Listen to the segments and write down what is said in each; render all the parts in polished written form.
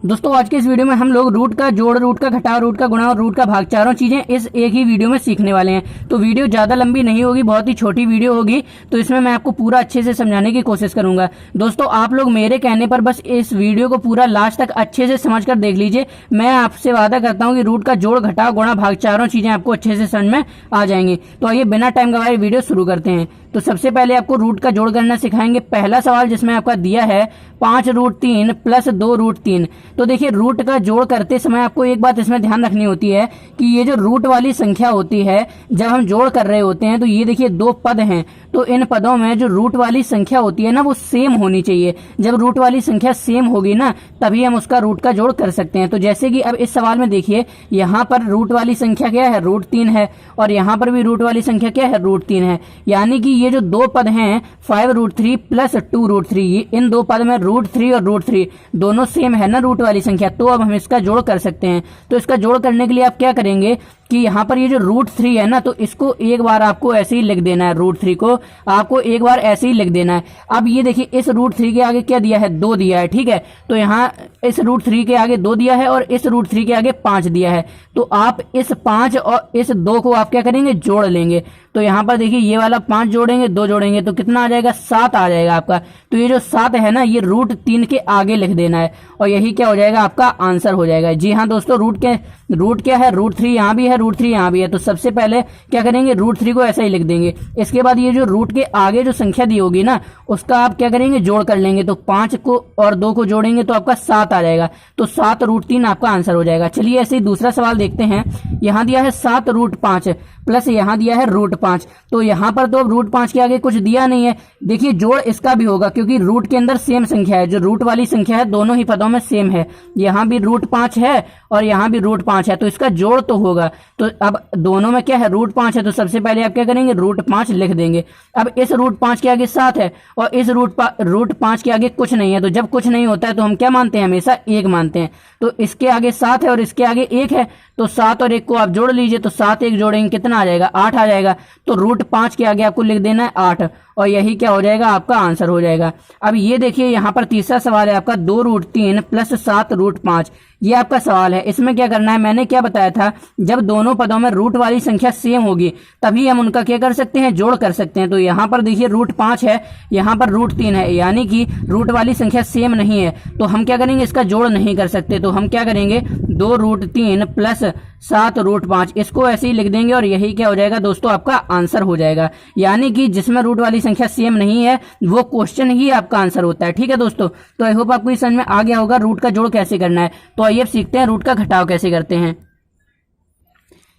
दोस्तों आज के इस वीडियो में हम लोग रूट का जोड़, रूट का घटाव, रूट का गुणा और रूट का भाग चारों चीजें इस एक ही वीडियो में सीखने वाले हैं। तो वीडियो ज्यादा लंबी नहीं होगी, बहुत ही छोटी वीडियो होगी, तो इसमें मैं आपको पूरा अच्छे से समझाने की कोशिश करूंगा। दोस्तों आप लोग मेरे कहने पर बस इस वीडियो को पूरा लास्ट तक अच्छे से समझ कर देख लीजिए। मैं आपसे वादा करता हूँ कि रूट का जोड़, घटाव, गुणा, भाग चारों चीजें आपको अच्छे से समझ में आ जाएंगी। तो आइए बिना टाइम गवाए वीडियो शुरू करते हैं। तो सबसे पहले आपको रूट का जोड़ करना सिखाएंगे। पहला सवाल जिसमें आपका दिया है 5√3 प्लस 2√3। तो देखिए रूट का जोड़ करते समय आपको एक बात इसमें ध्यान रखनी होती है कि ये जो रूट वाली संख्या होती है, जब हम जोड़ कर रहे होते हैं तो ये देखिए दो पद हैं, तो इन पदों में जो रूट वाली संख्या होती है ना वो सेम होनी चाहिए। जब रूट वाली संख्या सेम होगी ना तभी हम उसका रूट का जोड़ कर सकते हैं। तो जैसे कि अब इस सवाल में देखिए यहाँ पर रूट वाली संख्या क्या है, √3 है, और यहाँ पर भी रूट वाली संख्या क्या है, √3 है। यानी कि ये जो दो पद हैं 5√3 प्लस 2√3, इन दो पद में √3 और √3 दोनों सेम है ना रूट वाली संख्या, तो अब हम इसका जोड़ कर सकते हैं। तो इसका जोड़ करने के लिए आप क्या करेंगे कि यहाँ पर ये जो √3 है ना, तो इसको एक बार आपको ऐसे ही लिख देना है। √3 को आपको एक बार ऐसे ही लिख देना है। अब ये देखिए इस √3 के आगे क्या दिया है, 2 दिया है, ठीक है। तो यहाँ इस √3 के आगे 2 दिया है और इस √3 के आगे 5 दिया है। तो आप इस 5 और इस 2 को आप क्या करेंगे, जोड़ लेंगे। तो यहाँ पर देखिए ये वाला 5 जोड़ेंगे, 2 जोड़ेंगे तो कितना आ जाएगा, 7 आ जाएगा आपका। तो ये जो 7 है ना, ये √3 के आगे लिख देना है और यही क्या हो जाएगा, आपका आंसर हो जाएगा। जी हाँ दोस्तों, रूट क्या है, √3 यहाँ भी है, √3 यहाँ भी है। तो सबसे पहले क्या करेंगे, √3 को ऐसा ही लिख देंगे। इसके बाद ये जो रूट के आगे जो संख्या दी होगी ना, उसका आप क्या करेंगे, जोड़ कर लेंगे। तो 5 को और 2 को जोड़ेंगे तो आपका 7 आ जाएगा। तो 7√3 आपका आंसर हो जाएगा। चलिए ऐसे ही दूसरा सवाल देखते हैं। यहाँ दिया है 7√5 प्लस यहाँ दिया है √5। तो यहाँ पर तो अब √5 के आगे कुछ दिया नहीं है। देखिए जोड़ इसका भी होगा क्योंकि रूट के अंदर सेम संख्या है, जो रूट वाली संख्या है दोनों ही पदों में सेम है। यहाँ भी √5 है और यहाँ भी √5 है, तो इसका जोड़ तो होगा। तो अब दोनों में क्या है, √5 है, तो सबसे पहले आप क्या करेंगे, √5 लिख देंगे। अब इस √5 के आगे 7 है और इस √5 के आगे कुछ नहीं है। तो जब कुछ नहीं होता है तो हम क्या मानते हैं, हमेशा 1 मानते हैं। तो इसके आगे 7 है और इसके आगे 1 है, तो 7 और 1 को आप जोड़ लीजिए। तो 7 1 जोड़ेंगे कितना आ जाएगा, 8 आ जाएगा। तो √5 के आगे आपको लिख देना है 8 और यही क्या हो जाएगा, आपका आंसर हो जाएगा। अब ये देखिए यहाँ पर तीसरा सवाल है आपका 2√3 प्लस 7√5। ये आपका सवाल है। इसमें क्या करना है, मैंने क्या बताया था, जब दोनों पदों में रूट वाली संख्या सेम होगी तभी हम उनका क्या कर सकते हैं, जोड़ कर सकते हैं। तो यहाँ पर देखिए √5 है, यहाँ पर √3 है, यानी कि रूट वाली संख्या सेम नहीं है, तो हम क्या करेंगे, इसका जोड़ नहीं कर सकते। तो हम क्या करेंगे, 2√3 प्लस 7√5 इसको ऐसे ही लिख देंगे और यही क्या हो जाएगा दोस्तों, आपका आंसर हो जाएगा। यानी कि जिसमें रूट वाली संख्या सेम नहीं है वो क्वेश्चन ही आपका आंसर होता है। ठीक है दोस्तों, तो आई होप आपको ये समझ में आ गया होगा रूट का जोड़ कैसे करना है। तो आइए अब सीखते हैं रूट का घटाव कैसे करते हैं।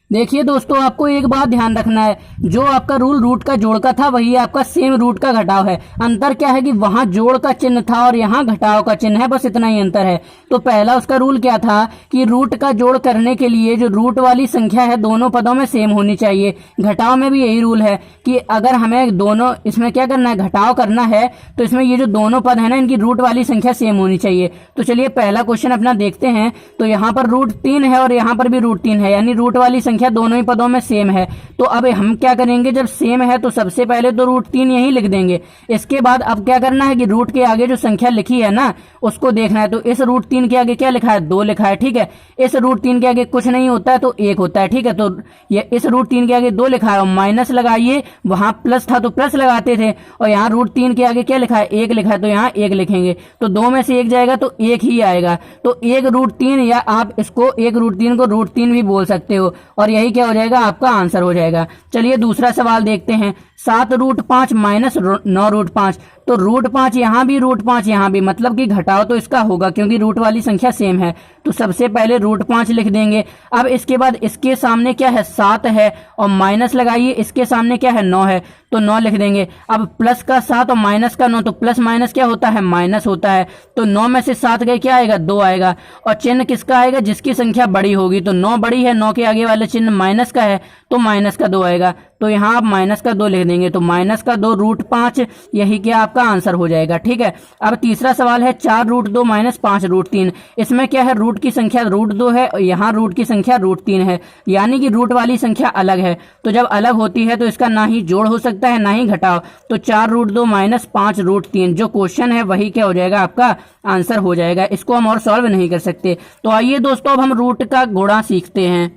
देखिए दोस्तों, आपको एक बात ध्यान रखना है, जो आपका रूल रूट का जोड़ का था वही आपका सेम रूट का घटाव है। अंतर क्या है कि वहां जोड़ का चिन्ह था और यहाँ घटाव का चिन्ह है, बस इतना ही अंतर है। तो पहला उसका रूल क्या था कि रूट का जोड़ करने के लिए जो रूट वाली संख्या है दोनों पदों में सेम होनी चाहिए। घटाव में भी यही रूल है कि अगर हमें दोनों इसमें क्या करना है, घटाव करना है, तो इसमें ये जो दोनों पद है ना, इनकी रूट वाली संख्या सेम होनी चाहिए। तो चलिए पहला क्वेश्चन अपना देखते हैं। तो यहाँ पर √3 है और यहाँ पर भी √3 है, यानी रूट वाली संख्या दोनों ही पदों में सेम है। तो अब हम क्या करेंगे, जब सेम है तो सबसे पहले तो √3 यही लिख देंगे। इसके बाद अब क्या करना है कि रूट के आगे जो संख्या लिखी है ना उसको देखना है। तो इस √3 के आगे क्या लिखा है, 2 लिखा है, ठीक है। इस √3 के आगे कुछ नहीं होता है तो 1 होता है, ठीक है। तो ये इस √3 के आगे 2 लिखा है और माइनस लगाइए, वहां प्लस था तो प्लस लगाते थे, और यहाँ √3 के आगे क्या लिखा है, 1 लिखा है, तो यहाँ 1 लिखेंगे। तो 2 में से 1 जाएगा तो 1 ही आएगा। तो 1√3, या आप इसको 1√3 को √3 भी बोल सकते हो, और यही क्या हो जाएगा, आपका आंसर हो जाएगा। चलिए दूसरा सवाल देखते हैं। 7√5 माइनस 9√5। तो √5 यहाँ भी, √5 यहाँ भी, मतलब कि घटाव तो इसका होगा क्योंकि रूट वाली संख्या सेम है। तो सबसे पहले √5 लिख देंगे। अब इसके बाद इसके सामने क्या है, 7 है, और माइनस लगाइए, इसके सामने क्या है, 9 है, तो 9 लिख देंगे। अब प्लस का 7 और माइनस का 9, तो प्लस माइनस क्या होता है, माइनस होता है। तो 9 में से 7 गए क्या आएगा, 2 आएगा, और चिन्ह किसका आएगा, जिसकी संख्या बड़ी होगी। तो 9 बड़ी है, 9 के आगे वाला चिन्ह माइनस का है तो माइनस का 2 आएगा, तो यहाँ आप माइनस का 2 लिख देंगे, तो माइनस का 2 रूट 5, यही क्या आपका आंसर हो जाएगा। ठीक है, अब तीसरा सवाल है 4 रूट 2 माइनस 5 रूट 3। इसमें क्या है, रूट की संख्या रूट 2 है, यहाँ रूट की संख्या रूट 3 है, यानी कि रूट वाली संख्या अलग है। तो जब अलग होती है तो इसका ना ही जोड़ हो सकता है ना ही घटाव, तो 4 रूट 2 माइनस 5 रूट 3 जो क्वेश्चन है वही क्या हो जाएगा, आपका आंसर हो जाएगा। इसको हम और सॉल्व नहीं कर सकते। तो आइए दोस्तों अब हम रूट का गुणा सीखते हैं।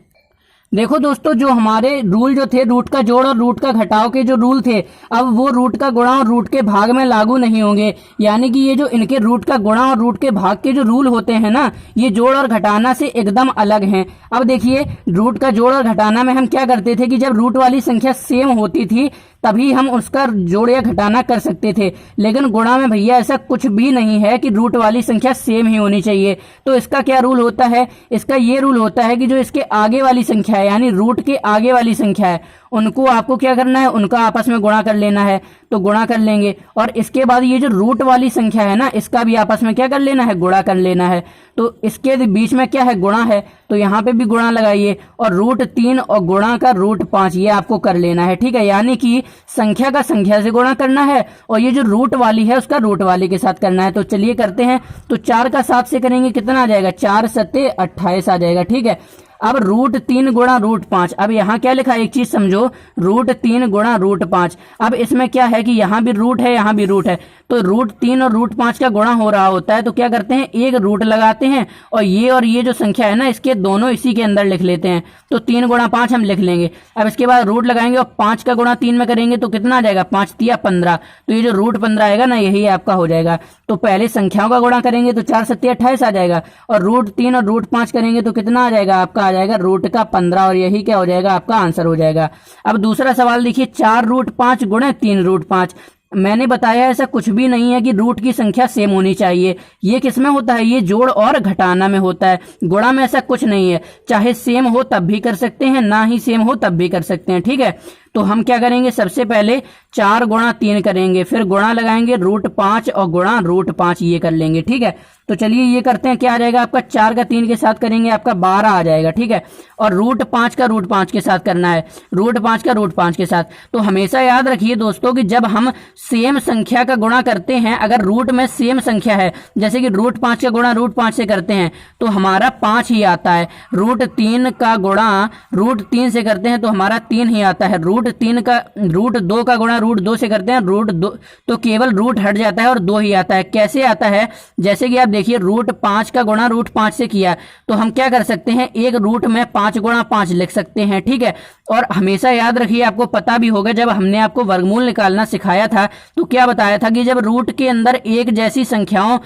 देखो दोस्तों, जो हमारे रूल जो थे रूट का जोड़ और रूट का घटाव के जो रूल थे, अब वो रूट का गुणा और रूट के भाग में लागू नहीं होंगे। यानी कि ये जो इनके रूट का गुणा और रूट के भाग के जो रूल होते हैं ना, ये जोड़ और घटाना से एकदम अलग हैं। अब देखिए, रूट का जोड़ और घटाना में हम क्या करते थे कि जब रूट वाली संख्या सेम होती थी तभी हम उसका जोड़ या घटाना कर सकते थे, लेकिन गुणा में भैया ऐसा कुछ भी नहीं है कि रूट वाली संख्या सेम ही होनी चाहिए। तो इसका क्या रूल होता है, इसका ये रूल होता है कि जो इसके आगे वाली संख्या है, यानी रूट के आगे वाली संख्या है, उनको आपको क्या करना है, उनका आपस में गुणा कर लेना है। तो गुणा कर लेंगे, और इसके बाद ये जो रूट वाली संख्या है ना, इसका भी आपस में क्या कर लेना है, गुणा कर लेना है। तो इसके बीच में क्या है, गुणा है, तो यहाँ पे भी गुणा लगाइए, और रूट 3 और गुणा का रूट 5 ये आपको कर लेना है। ठीक है, यानी कि संख्या का संख्या से गुणा करना है और ये जो रूट वाली है उसका रूट वाली के साथ करना है। तो चलिए करते हैं। तो 4 का 7 से करेंगे, कितना आ जाएगा, 4 सत्ते 28 आ जाएगा। ठीक है, अब रूट 3 गुणा रूट 5, अब यहाँ क्या लिखा है, एक चीज समझो, रूट 3 गुणा रूट 5। अब इसमें क्या है कि यहाँ भी रूट है यहाँ भी रूट है, तो रूट 3 और रूट 5 का गुणा हो रहा होता है, तो क्या करते हैं, एक रूट लगाते हैं और ये जो संख्या है ना, इसके दोनों इसी के अंदर लिख लेते हैं। तो 3 गुणा 5 हम लिख लेंगे। अब इसके बाद रूट लगाएंगे और 5 का गुणा 3 में करेंगे तो कितना आ जाएगा, 5 तिया 15। तो ये जो रूट 15 आएगा ना, यही आपका हो जाएगा। तो पहले संख्याओं का गुणा करेंगे तो 4 सत्ते 28 आ जाएगा, और रूट 3 और रूट 5 करेंगे तो कितना आ जाएगा, आपका आ जाएगा रूट का 15, और यही क्या हो जाएगा, आपका आंसर हो जाएगा। अब दूसरा सवाल देखिए, 4 रूट 5 गुणे 3 रूट 5। मैंने बताया ऐसा कुछ भी नहीं है कि रूट की संख्या सेम होनी चाहिए। ये किसमें होता है, ये जोड़ और घटाना में होता है, गुणा में ऐसा कुछ नहीं है। चाहे सेम हो तब भी कर सकते हैं, ना ही सेम हो तब भी कर सकते हैं। ठीक है, तो हम क्या करेंगे, सबसे पहले 4 गुणा 3 करेंगे, फिर गुणा लगाएंगे रूट 5 और गुणा रूट 5 ये कर लेंगे। ठीक है, तो चलिए ये करते हैं, क्या आ जाएगा आपका, 4 का 3 के साथ करेंगे आपका 12 आ जाएगा। ठीक है, और रूट 5 का रूट 5 के साथ करना है, रूट 5 का रूट 5 के साथ। तो हमेशा याद रखिए दोस्तों कि जब हम सेम संख्या का गुणा करते हैं, अगर रूट में सेम संख्या है, जैसे कि रूट 5 का गुणा रूट 5 से करते हैं तो हमारा 5 ही आता है। रूट 3 का गुणा रूट 3 से करते हैं तो हमारा 3 ही आता है। रूट 2 का गुणा रूट 2 से करते हैं, रूट 2 तो केवल रूट हट जाता है और 2 ही आता है। कैसे आता है, जैसे कि आप देखिए, रूट 5 का गुणा रूट 5 से किया तो हम क्या कर सकते हैं, एक रूट में 5 गुणा 5 लिख सकते हैं। ठीक है, और हमेशा याद रखिए, आपको पता भी होगा जब हमने आपको वर्गमूल निकालना सिखाया था तो क्या बताया था कि जब रूट के अंदर एक जैसी संख्याओं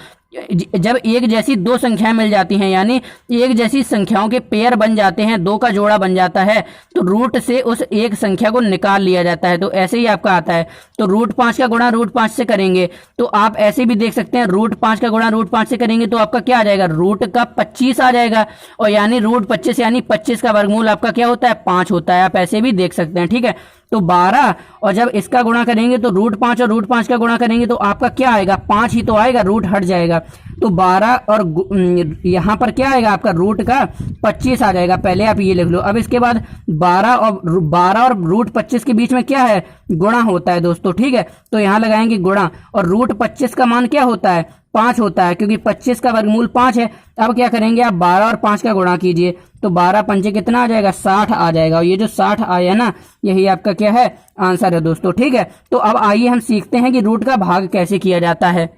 जब एक जैसी दो संख्याएं मिल जाती हैं, यानी एक जैसी संख्याओं के पेयर बन जाते हैं, दो का जोड़ा बन जाता है, तो रूट से उस एक संख्या को निकाल लिया जाता है। तो ऐसे ही आपका आता है। तो रूट 5 का गुणा रूट 5 से करेंगे तो आप ऐसे भी देख सकते हैं, रूट 5 का गुणा रूट 5 से करेंगे तो आपका क्या आ जाएगा, रूट का 25 आ जाएगा, और यानी रूट 25 यानी 25 का वर्गमूल आपका क्या होता है, 5 होता है। आप ऐसे भी देख सकते हैं। ठीक है, तो 12, और जब इसका गुणा करेंगे तो रूट 5 और रूट 5 का गुणा करेंगे तो आपका क्या आएगा, 5 ही तो आएगा, रूट हट जाएगा। तो 12 और यहाँ पर क्या आएगा आपका, रूट का 25 आ जाएगा। पहले आप ये लिख लो। अब इसके बाद 12 और रूट 25 के बीच में क्या है, गुणा होता है दोस्तों। ठीक है, तो यहाँ लगाएंगे गुणा, और रूट 25 का मान क्या होता है, 5 होता है, क्योंकि 25 का वर्गमूल 5 है। अब क्या करेंगे, आप 12 और 5 का गुणा कीजिए तो 12 पंचे कितना आ जाएगा, 60 आ जाएगा। और ये जो 60 आया ना, यही आपका क्या है, आंसर है दोस्तों। ठीक है, तो अब आइए हम सीखते हैं कि रूट का भाग कैसे किया जाता है।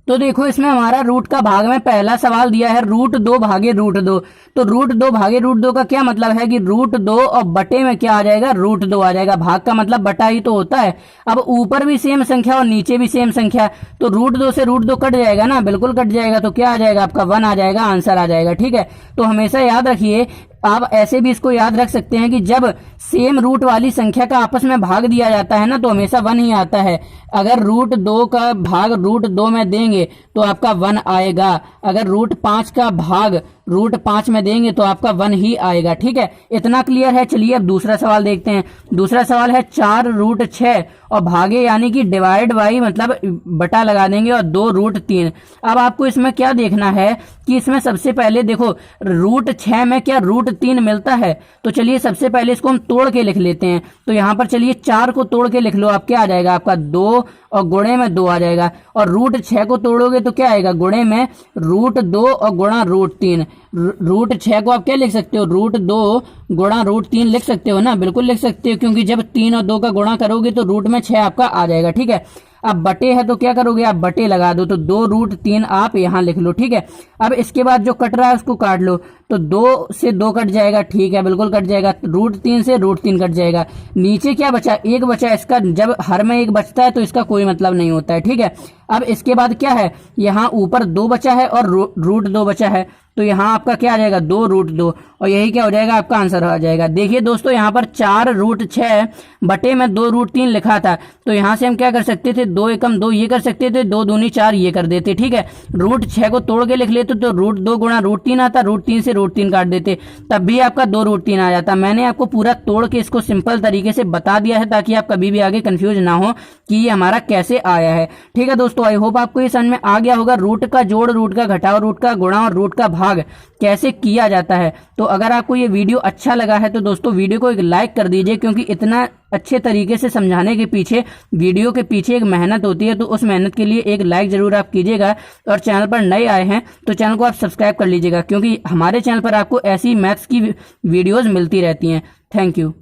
तो देखो, इसमें हमारा रूट का भाग में पहला सवाल दिया है रूट 2 भागे रूट 2। तो रूट 2 भागे रूट 2 का क्या मतलब है कि रूट 2 और बटे में क्या आ जाएगा, रूट 2 आ जाएगा। भाग का मतलब बटा ही तो होता है। अब ऊपर भी सेम संख्या और नीचे भी सेम संख्या, तो रूट 2 से रूट 2 कट जाएगा ना, बिल्कुल कट जाएगा। तो क्या आ जाएगा आपका, 1 आ जाएगा, आंसर आ जाएगा। ठीक है, तो हमेशा याद रखिए, आप ऐसे भी इसको याद रख सकते हैं कि जब सेम रूट वाली संख्या का आपस में भाग दिया जाता है ना, तो हमेशा 1 ही आता है। अगर रूट 2 का भाग रूट 2 में देंगे तो आपका 1 आएगा। अगर रूट 5 का भाग रूट 5 में देंगे तो आपका 1 ही आएगा। ठीक है, इतना क्लियर है। चलिए अब दूसरा सवाल देखते हैं। दूसरा सवाल है 4 रूट 6 और भागे यानी कि डिवाइड बाई मतलब बटा लगा देंगे और 2 रूट 3। अब आपको इसमें क्या देखना है कि इसमें सबसे पहले देखो रूट 6 में क्या रूट 3 मिलता है, तो चलिए सबसे पहले इसको हम तोड़ के लिख लेते हैं। तो यहाँ पर चलिए 4 को तोड़ के लिख लो, आप क्या आ जाएगा आपका 2 और गुणे में 2 आ जाएगा। और रूट 6 को तोड़ोगे तो क्या आएगा, गुणे में रूट 2 और गुणा रूट 3। रूट 6 को आप क्या लिख सकते हो, रूट 2 गुणा रूट 3 लिख सकते हो ना, बिल्कुल लिख सकते हो, क्योंकि जब 3 और 2 का गुणा करोगे तो रूट में 6 आपका आ जाएगा। ठीक है, अब बटे है तो क्या करोगे, आप बटे लगा दो, तो 2 रूट 3 आप यहाँ लिख लो। ठीक है, अब इसके बाद जो कट रहा है उसको काट लो, तो 2 से 2 कट जाएगा। ठीक है, बिल्कुल कट जाएगा। रूट 3 से रूट 3 कट जाएगा। नीचे क्या बचा, 1 बचा। इसका जब हर में 1 बचता है तो इसका कोई मतलब नहीं होता है। ठीक है, अब इसके बाद क्या है, यहाँ ऊपर 2 बचा है और रूट 2 बचा है, तो यहाँ आपका क्या आ जाएगा, 2 रूट 2, और यही क्या हो जाएगा, आपका आंसर आ जाएगा। देखिए दोस्तों, यहाँ पर 4 रूट 6 बटे में 2 रूट 3 लिखा था, तो यहाँ से हम क्या कर सकते थे, 2 एकम 2 ये कर सकते थे, 2 दूनी 4 ये कर देते। ठीक है, रूट 6 को तोड़ के लिख लेते तो रूट 2 गुणा रूट 3 आता, रूट 3 से रूट 3 काट देते, तब भी आपका 2 रूट 3 आ जाता। मैंने आपको पूरा तोड़ के इसको सिंपल तरीके से बता दिया है ताकि आप कभी भी आगे कंफ्यूज ना हो कि ये हमारा कैसे आया है। ठीक है दोस्तों, आई होप आपको ये समझ में आ गया होगा रूट का जोड़, रूट का घटाव, रूट का गुणा और रूट का भाग कैसे किया जाता है। तो अगर आपको ये वीडियो अच्छा लगा है तो दोस्तों वीडियो को एक लाइक कर दीजिए, क्योंकि इतना अच्छे तरीके से समझाने के पीछे, वीडियो के पीछे एक मेहनत होती है, तो उस मेहनत के लिए एक लाइक जरूर आप कीजिएगा। और चैनल पर नए आए हैं तो चैनल को आप सब्सक्राइब कर लीजिएगा, क्योंकि हमारे चैनल पर आपको ऐसी मैथ्स की वीडियोस मिलती रहती हैं। Thank you.